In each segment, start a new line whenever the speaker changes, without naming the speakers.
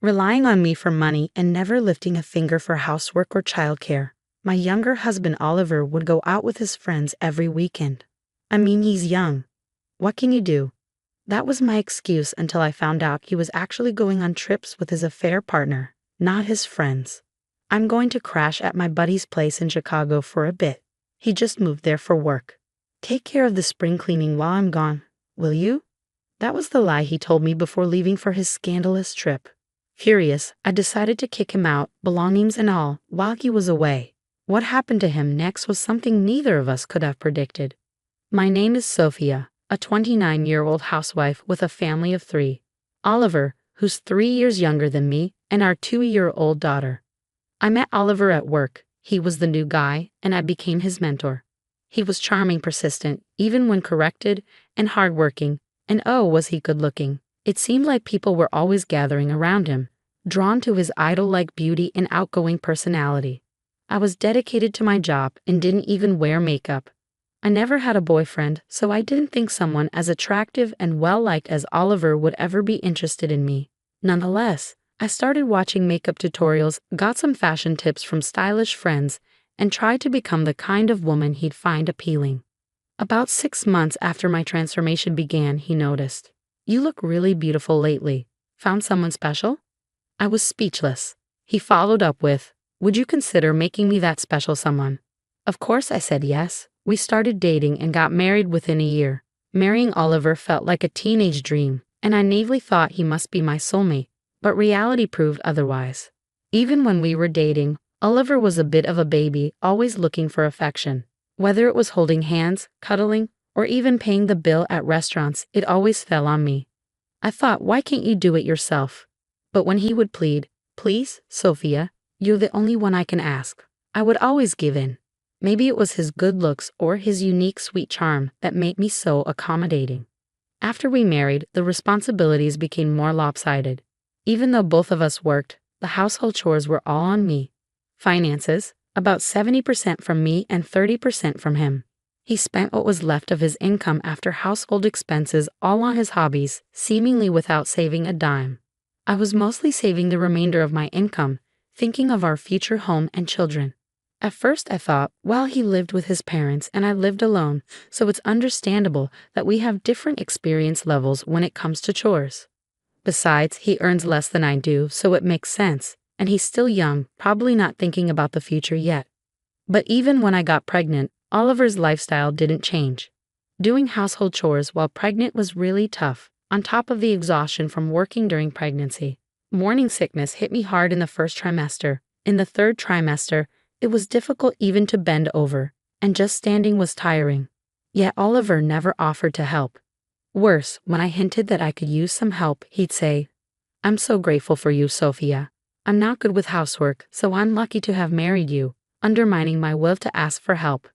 relying on me for money and never lifting a finger for housework or childcare. My younger husband Oliver would go out with his friends every weekend. I mean, he's young. What can you do? That was my excuse until I found out he was actually going on trips with his affair partner, not his friends. I'm going to crash at my buddy's place in Chicago for a bit. He just moved there for work. Take care of the spring cleaning while I'm gone, will you? That was the lie he told me before leaving for his scandalous trip. Furious, I decided to kick him out, belongings and all, while he was away. What happened to him next was something neither of us could have predicted. My name is Sophia, a 29-year-old housewife with a family of 3. Oliver, who's 3 years younger than me, and our 2-year-old daughter. I met Oliver at work. He was the new guy, and I became his mentor. He was charming, persistent, even when corrected, and hardworking, and oh, was he good-looking. It seemed like people were always gathering around him, drawn to his idol-like beauty and outgoing personality. I was dedicated to my job and didn't even wear makeup. I never had a boyfriend, so I didn't think someone as attractive and well-liked as Oliver would ever be interested in me. Nonetheless, I started watching makeup tutorials, got some fashion tips from stylish friends, and tried to become the kind of woman he'd find appealing. About 6 months after my transformation began, he noticed. "You look really beautiful lately. Found someone special?" I was speechless. He followed up with, "Would you consider making me that special someone?" Of course I said yes. We started dating and got married within a year. Marrying Oliver felt like a teenage dream, and I naively thought he must be my soulmate, but reality proved otherwise. Even when we were dating, Oliver was a bit of a baby, always looking for affection. Whether it was holding hands, cuddling, or even paying the bill at restaurants, it always fell on me. I thought, why can't you do it yourself? But when he would plead, "Please, Sophia, you're the only one I can ask," I would always give in. Maybe it was his good looks or his unique sweet charm that made me so accommodating. After we married, the responsibilities became more lopsided. Even though both of us worked, the household chores were all on me. Finances, about 70% from me and 30% from him. He spent what was left of his income after household expenses all on his hobbies, seemingly without saving a dime. I was mostly saving the remainder of my income, thinking of our future home and children. At first I thought, well, he lived with his parents and I lived alone, so it's understandable that we have different experience levels when it comes to chores. Besides, he earns less than I do, so it makes sense, and he's still young, probably not thinking about the future yet. But even when I got pregnant, Oliver's lifestyle didn't change. Doing household chores while pregnant was really tough, on top of the exhaustion from working during pregnancy. Morning sickness hit me hard in the first trimester. In the third trimester, it was difficult even to bend over, and just standing was tiring. Yet Oliver never offered to help. Worse, when I hinted that I could use some help, he'd say, "I'm so grateful for you, Sophia. I'm not good with housework, so I'm lucky to have married you," undermining my will to ask for help.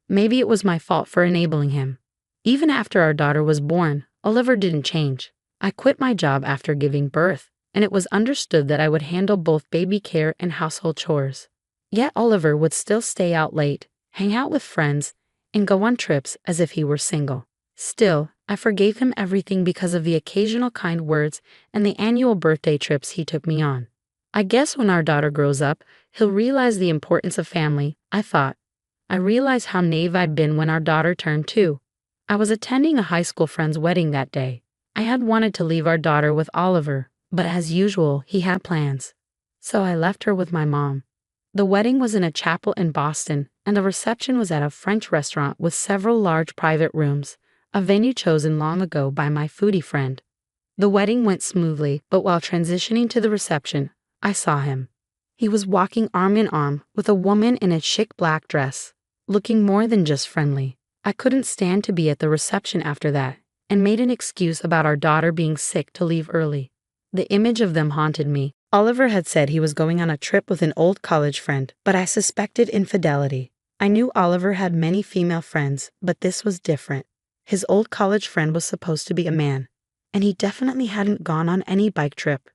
Maybe it was my fault for enabling him. Even after our daughter was born, Oliver didn't change. I quit my job after giving birth, and it was understood that I would handle both baby care and household chores. Yet Oliver would still stay out late, hang out with friends, and go on trips as if he were single. Still, I forgave him everything because of the occasional kind words and the annual birthday trips he took me on. I guess when our daughter grows up, he'll realize the importance of family, I thought. I realized how naive I'd been when our daughter turned 2. I was attending a high school friend's wedding that day. I had wanted to leave our daughter with Oliver, but as usual, he had plans. So I left her with my mom. The wedding was in a chapel in Boston, and the reception was at a French restaurant with several large private rooms, a venue chosen long ago by my foodie friend. The wedding went smoothly, but while transitioning to the reception, I saw him. He was walking arm in arm with a woman in a chic black dress, looking more than just friendly. I couldn't stand to be at the reception after that, and made an excuse about our daughter being sick to leave early. The image of them haunted me. Oliver had said he was going on a trip with an old college friend, but I suspected infidelity. I knew Oliver had many female friends, but this was different. His old college friend was supposed to be a man, and he definitely hadn't gone on any bike trip.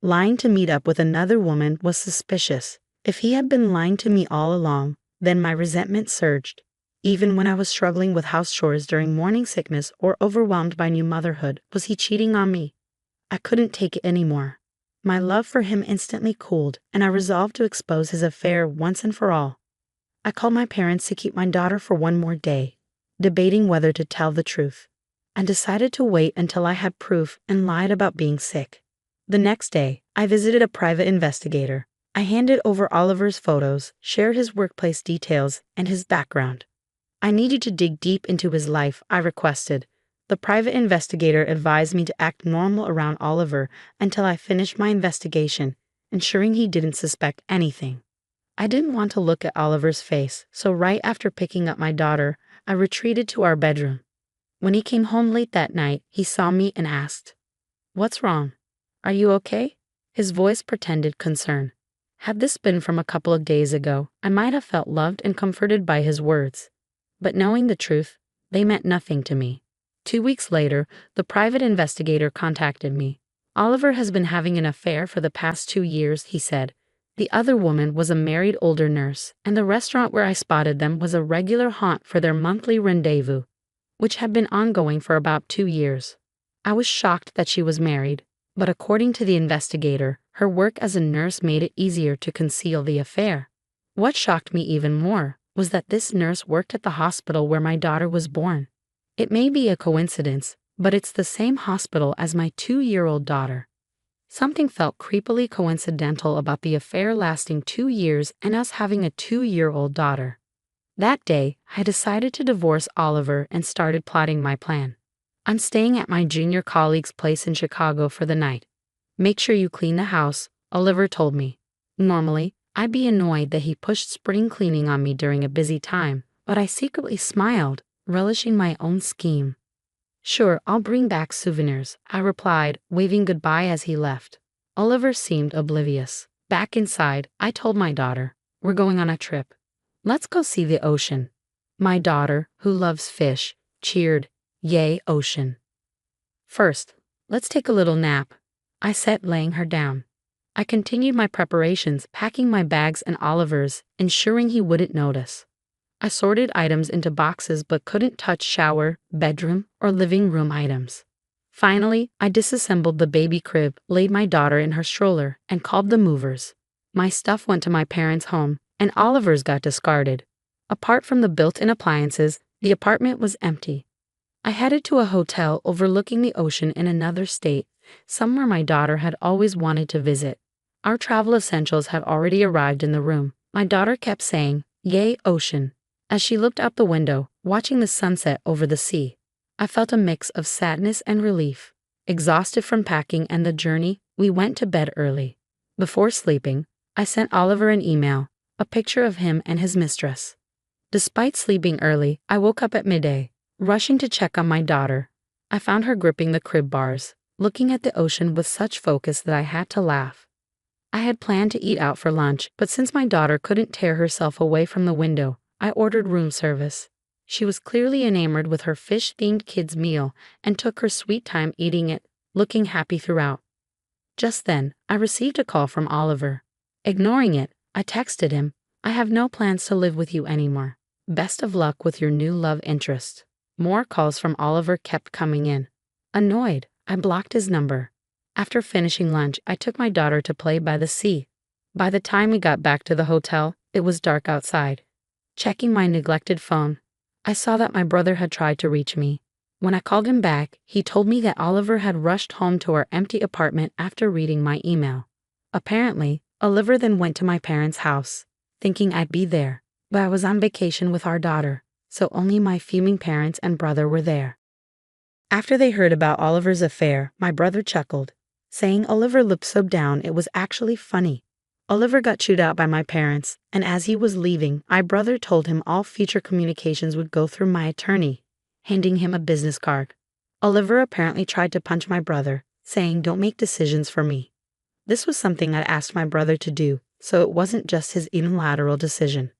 Lying to meet up with another woman was suspicious. If he had been lying to me all along, then my resentment surged. Even when I was struggling with house chores during morning sickness or overwhelmed by new motherhood, was he cheating on me? I couldn't take it anymore. My love for him instantly cooled, and I resolved to expose his affair once and for all. I called my parents to keep my daughter for one more day, debating whether to tell the truth. I decided to wait until I had proof and lied about being sick. The next day, I visited a private investigator. I handed over Oliver's photos, shared his workplace details, and his background. I needed to dig deep into his life, I requested. The private investigator advised me to act normal around Oliver until I finished my investigation, ensuring he didn't suspect anything. I didn't want to look at Oliver's face, so right after picking up my daughter, I retreated to our bedroom. When he came home late that night, he saw me and asked, "What's wrong? Are you okay?" His voice pretended concern. Had this been from a couple of days ago, I might have felt loved and comforted by his words. But knowing the truth, they meant nothing to me. 2 weeks later, the private investigator contacted me. "Oliver has been having an affair for the past 2 years," he said. The other woman was a married older nurse, and the restaurant where I spotted them was a regular haunt for their monthly rendezvous, which had been ongoing for about 2 years. I was shocked that she was married, but according to the investigator, her work as a nurse made it easier to conceal the affair. What shocked me even more was that this nurse worked at the hospital where my daughter was born. It may be a coincidence, but it's the same hospital as my 2-year-old daughter. Something felt creepily coincidental about the affair lasting 2 years and us having a 2-year-old daughter. That day, I decided to divorce Oliver and started plotting my plan. "I'm staying at my junior colleague's place in Chicago for the night. Make sure you clean the house," Oliver told me. Normally, I'd be annoyed that he pushed spring cleaning on me during a busy time, but I secretly smiled, relishing my own scheme. "Sure, I'll bring back souvenirs," I replied, waving goodbye as he left. Oliver seemed oblivious. Back inside, I told my daughter, "We're going on a trip. Let's go see the ocean." My daughter, who loves fish, cheered, "Yay, ocean." "First, let's take a little nap," I said, laying her down. I continued my preparations, packing my bags and Oliver's, ensuring he wouldn't notice. I sorted items into boxes but couldn't touch shower, bedroom, or living room items. Finally, I disassembled the baby crib, laid my daughter in her stroller, and called the movers. My stuff went to my parents' home, and Oliver's got discarded. Apart from the built-in appliances, the apartment was empty. I headed to a hotel overlooking the ocean in another state, somewhere my daughter had always wanted to visit. Our travel essentials had already arrived in the room. My daughter kept saying, "Yay, ocean," as she looked out the window, watching the sunset over the sea. I felt a mix of sadness and relief. Exhausted from packing and the journey, we went to bed early. Before sleeping, I sent Oliver an email, a picture of him and his mistress. Despite sleeping early, I woke up at midday, rushing to check on my daughter. I found her gripping the crib bars, looking at the ocean with such focus that I had to laugh. I had planned to eat out for lunch, but since my daughter couldn't tear herself away from the window, I ordered room service. She was clearly enamored with her fish-themed kids' meal and took her sweet time eating it, looking happy throughout. Just then, I received a call from Oliver. Ignoring it, I texted him, "I have no plans to live with you anymore. Best of luck with your new love interest." More calls from Oliver kept coming in. Annoyed, I blocked his number. After finishing lunch, I took my daughter to play by the sea. By the time we got back to the hotel, it was dark outside. Checking my neglected phone, I saw that my brother had tried to reach me. When I called him back, he told me that Oliver had rushed home to our empty apartment after reading my email. Apparently, Oliver then went to my parents' house, thinking I'd be there, but I was on vacation with our daughter, so only my fuming parents and brother were there. After they heard about Oliver's affair, my brother chuckled, saying Oliver looked so down it was actually funny. Oliver got chewed out by my parents, and as he was leaving, my brother told him all future communications would go through my attorney, handing him a business card. Oliver apparently tried to punch my brother, saying, "Don't make decisions for me." This was something I'd asked my brother to do, so it wasn't just his unilateral decision.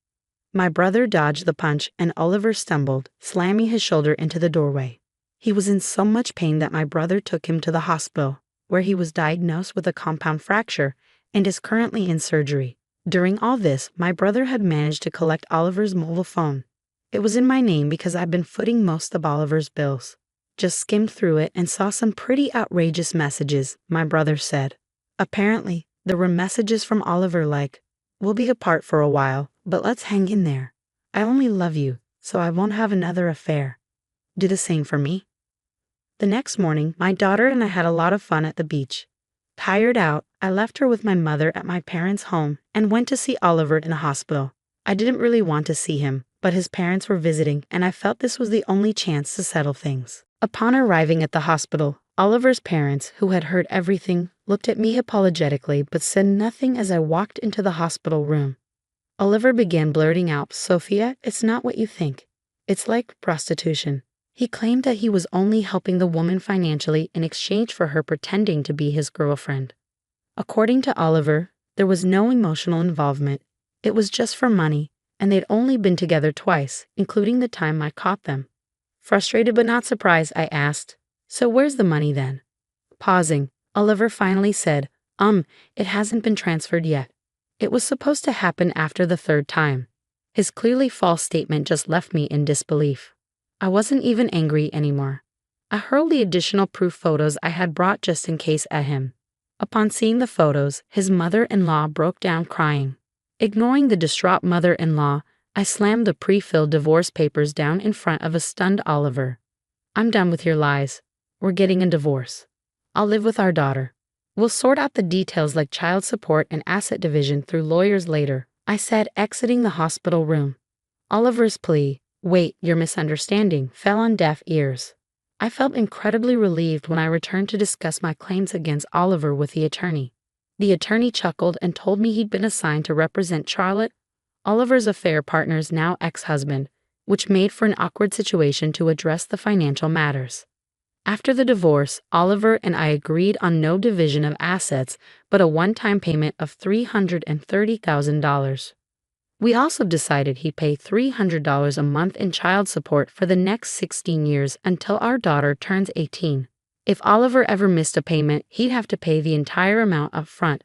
My brother dodged the punch and Oliver stumbled, slamming his shoulder into the doorway. He was in so much pain that my brother took him to the hospital, where he was diagnosed with a compound fracture and is currently in surgery. During all this, my brother had managed to collect Oliver's mobile phone. It was in my name because I'd been footing most of Oliver's bills. Just skimmed through it and saw some pretty outrageous messages, my brother said. Apparently, there were messages from Oliver like, "We'll be apart for a while, but let's hang in there. I only love you, so I won't have another affair. Do the same for me." The next morning, my daughter and I had a lot of fun at the beach. Tired out, I left her with my mother at my parents' home and went to see Oliver in a hospital. I didn't really want to see him, but his parents were visiting and I felt this was the only chance to settle things. Upon arriving at the hospital, Oliver's parents, who had heard everything, looked at me apologetically but said nothing as I walked into the hospital room. Oliver began blurting out, "Sophia, it's not what you think. It's like prostitution." He claimed that he was only helping the woman financially in exchange for her pretending to be his girlfriend. According to Oliver, there was no emotional involvement. It was just for money, and they'd only been together twice, including the time I caught them. Frustrated but not surprised, I asked, "So where's the money then?" Pausing, Oliver finally said, It hasn't been transferred yet. It was supposed to happen after the third time." His clearly false statement just left me in disbelief. I wasn't even angry anymore. I hurled the additional proof photos I had brought just in case at him. Upon seeing the photos, his mother-in-law broke down crying. Ignoring the distraught mother-in-law, I slammed the pre-filled divorce papers down in front of a stunned Oliver. "I'm done with your lies. We're getting a divorce. I'll live with our daughter. We'll sort out the details like child support and asset division through lawyers later," I said, exiting the hospital room. Oliver's plea, "Wait, you're misunderstanding," fell on deaf ears. I felt incredibly relieved when I returned to discuss my claims against Oliver with the attorney. The attorney chuckled and told me he'd been assigned to represent Charlotte, Oliver's affair partner's now ex-husband, which made for an awkward situation to address the financial matters. After the divorce, Oliver and I agreed on no division of assets, but a one-time payment of $330,000. We also decided he'd pay $300 a month in child support for the next 16 years until our daughter turns 18. If Oliver ever missed a payment, he'd have to pay the entire amount up front.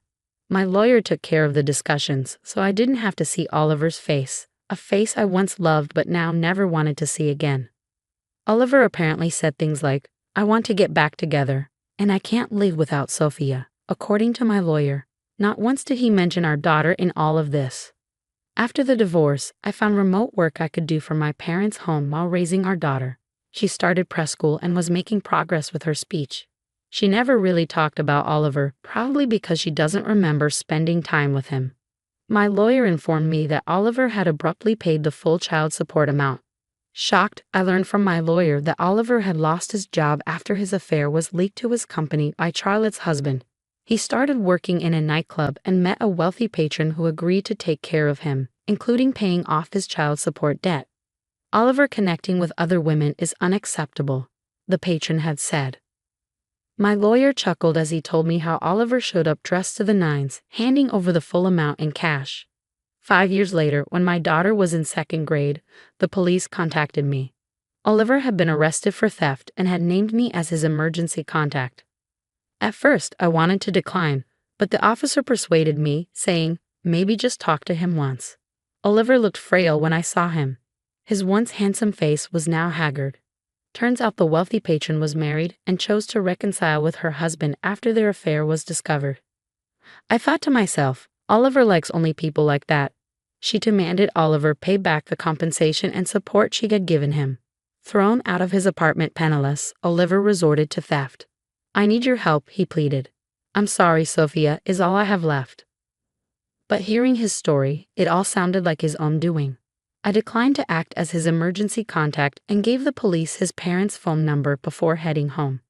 My lawyer took care of the discussions, so I didn't have to see Oliver's face, a face I once loved but now never wanted to see again. Oliver apparently said things like, "I want to get back together, and I can't live without Sophia," according to my lawyer. Not once did he mention our daughter in all of this. After the divorce, I found remote work I could do from my parents' home while raising our daughter. She started preschool and was making progress with her speech. She never really talked about Oliver, probably because she doesn't remember spending time with him. My lawyer informed me that Oliver had abruptly paid the full child support amount. Shocked, I learned from my lawyer that Oliver had lost his job after his affair was leaked to his company by Charlotte's husband. He started working in a nightclub and met a wealthy patron who agreed to take care of him, including paying off his child support debt. "Oliver connecting with other women is unacceptable," the patron had said. My lawyer chuckled as he told me how Oliver showed up dressed to the nines, handing over the full amount in cash. 5 years later, when my daughter was in second grade, the police contacted me. Oliver had been arrested for theft and had named me as his emergency contact. At first, I wanted to decline, but the officer persuaded me, saying, "Maybe just talk to him once." Oliver looked frail when I saw him. His once handsome face was now haggard. Turns out the wealthy patron was married and chose to reconcile with her husband after their affair was discovered. I thought to myself, Oliver likes only people like that. She demanded Oliver pay back the compensation and support she had given him. Thrown out of his apartment penniless, Oliver resorted to theft. "I need your help," he pleaded. "I'm sorry, Sophia, is all I have left." But hearing his story, it all sounded like his own doing. I declined to act as his emergency contact and gave the police his parents' phone number before heading home.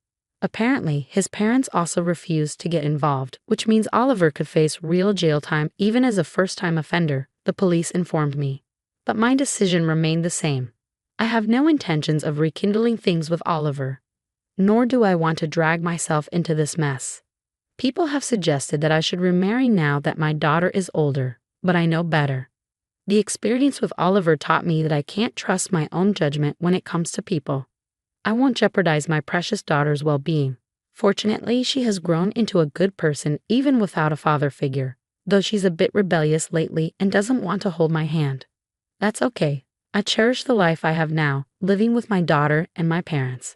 Apparently, his parents also refused to get involved, which means Oliver could face real jail time even as a first-time offender, the police informed me. But my decision remained the same. I have no intentions of rekindling things with Oliver. Nor do I want to drag myself into this mess. People have suggested that I should remarry now that my daughter is older, but I know better. The experience with Oliver taught me that I can't trust my own judgment when it comes to people. I won't jeopardize my precious daughter's well-being. Fortunately, she has grown into a good person even without a father figure, though she's a bit rebellious lately and doesn't want to hold my hand. That's okay. I cherish the life I have now, living with my daughter and my parents.